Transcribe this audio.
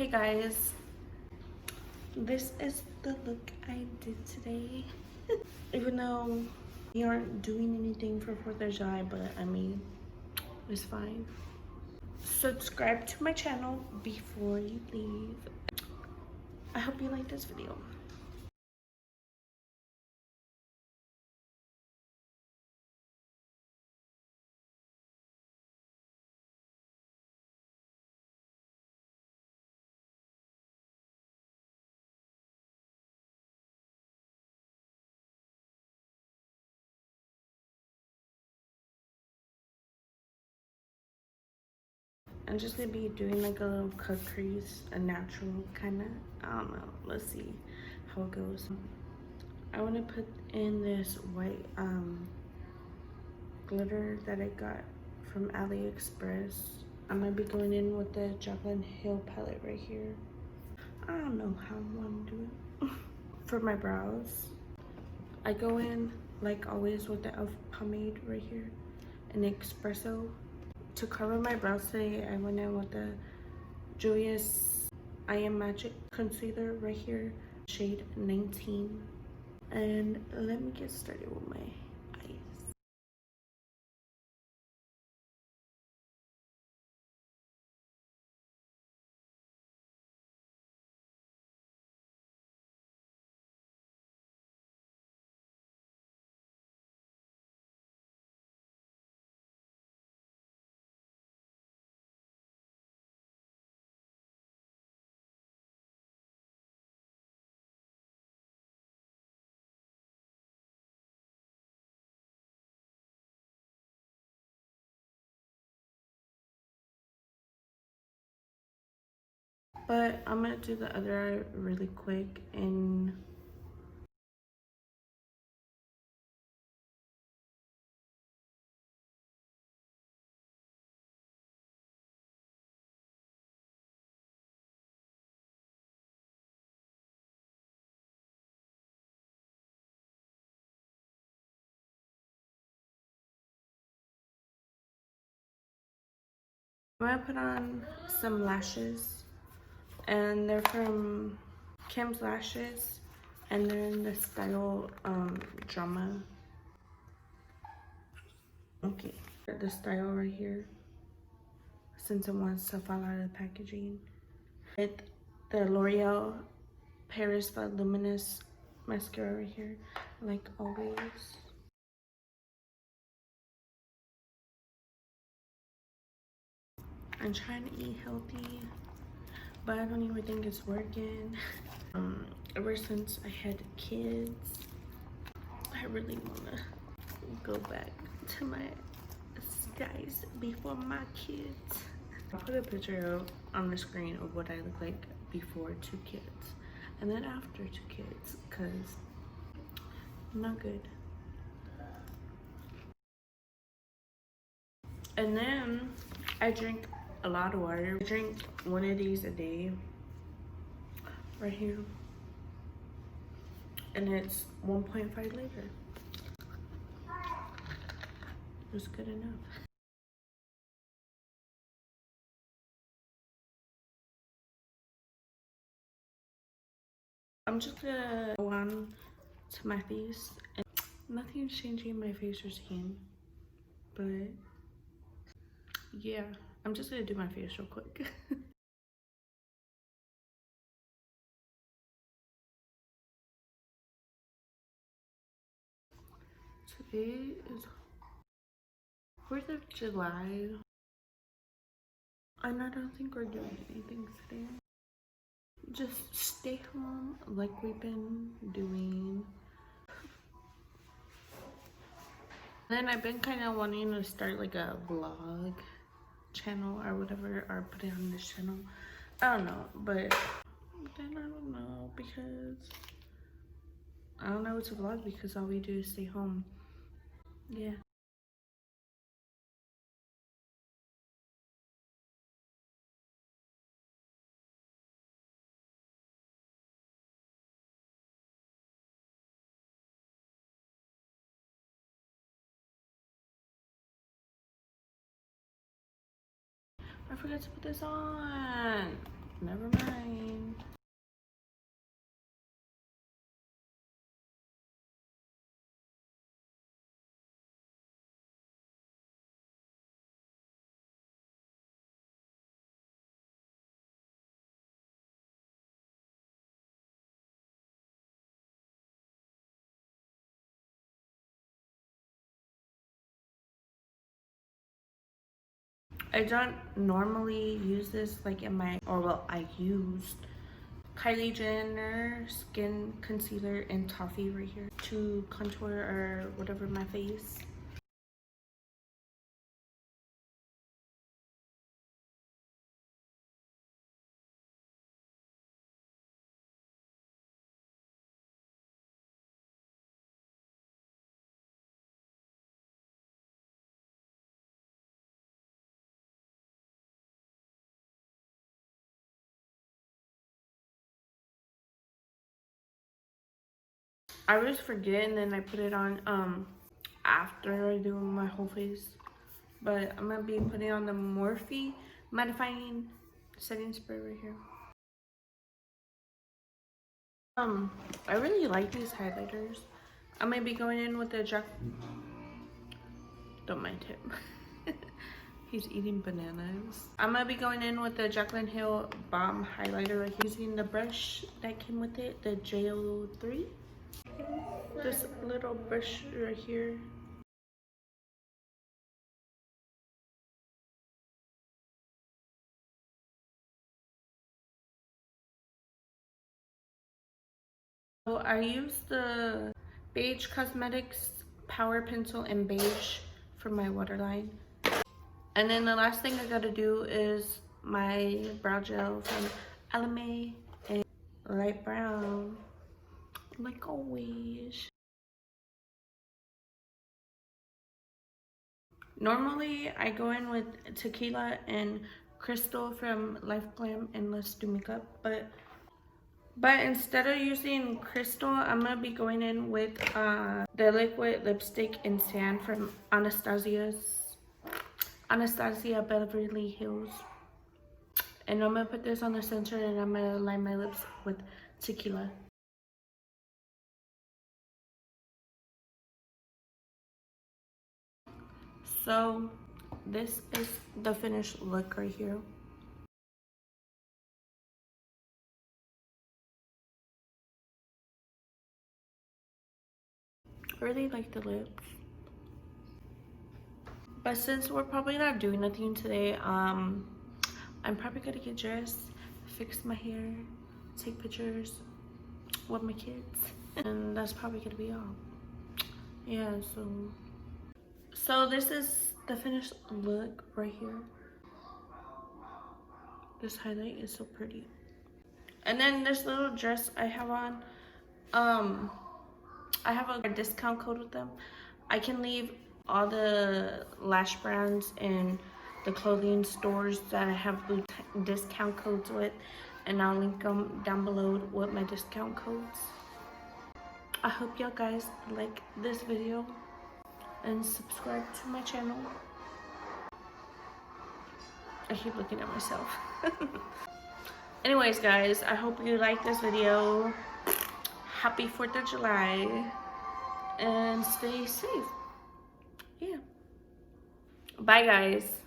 Hey guys, this is the look I did today. Even though we aren't doing anything for 4th of July, but I mean, it's fine. Subscribe to my channel before you leave. I hope you like this video. I'm just gonna be doing like a little cut crease, a natural kind of, I don't know, let's see how it goes. I want to put in this white glitter that I got from AliExpress. I'm gonna be going in with the Jaclyn Hill palette right here. I don't know how I want to do it. For my brows, I go in like always with the e.l.f. pomade right here, an Espresso. To cover my brows today, I went in with the Julius I Am Magic concealer right here, shade 19. And let me get started with my eyes. But I'm gonna do the other eye really quick and I'm gonna put on some lashes, and they're from Kemslashes, and they're in the style drama. Okay, the style right here, since it wants to fall out of the packaging. With the L'Oreal Paris Voluminous mascara right here, like always. I'm trying to eat healthy, but I don't even think it's working. Ever since I had kids, I really want to go back to my skies before my kids. I'll put a picture on the screen of what I look like before 2 kids and then after 2 kids, because not good. And then I drink a lot of water. I drink one of these a day right here, and it's 1.5 liter. It's good enough. I'm just gonna go on to my face, and nothing's changing my face or skin, but yeah, I'm just gonna do my face real quick. Today is 4th of July, and I don't think we're doing anything today. Just stay home like we've been doing. Then I've been kind of wanting to start like a vlog channel or whatever, or put it on this channel. I don't know, but then I don't know, because I don't know what to vlog because all we do is stay home. Yeah. I forgot to put this on. Never mind. I don't normally use this like in my, or well, I used Kylie Jenner skin concealer and Toffee right here to contour or whatever my face. I always forget and then I put it on after I do my whole face. But I'm gonna be putting on the Morphe mattifying setting spray right here. I really like these highlighters. I'm gonna be going in with the don't mind him. He's eating bananas. I'm gonna be going in with the Jaclyn Hill Balm highlighter right here, using the brush that came with it, the JO3. This little brush right here. So I use the Beige Cosmetics Power Pencil in beige for my waterline. And then the last thing I gotta do is my brow gel from Alame in light brown, like always. Normally I go in with Tequila and Crystal from Life Glam and Let's Do Makeup, but instead of using Crystal, I'm gonna be going in with the liquid lipstick in Sand from Anastasia Beverly Hills. And I'm gonna put this on the center and I'm gonna line my lips with Tequila. So this is the finished look right here. I really like the lips. But since we're probably not doing nothing today, I'm probably gonna get dressed, fix my hair, take pictures with my kids, and that's probably gonna be all. Yeah, so this is the finished look right here. This highlight is so pretty. And then this little dress I have on, I have a discount code with them. I can leave all the lash brands and the clothing stores that I have discount codes with, and I'll link them down below with my discount codes. I hope y'all guys like this video and subscribe to my channel. I keep looking at myself. Anyways guys, I hope you like this video. Happy 4th of July and stay safe. Yeah. Bye guys.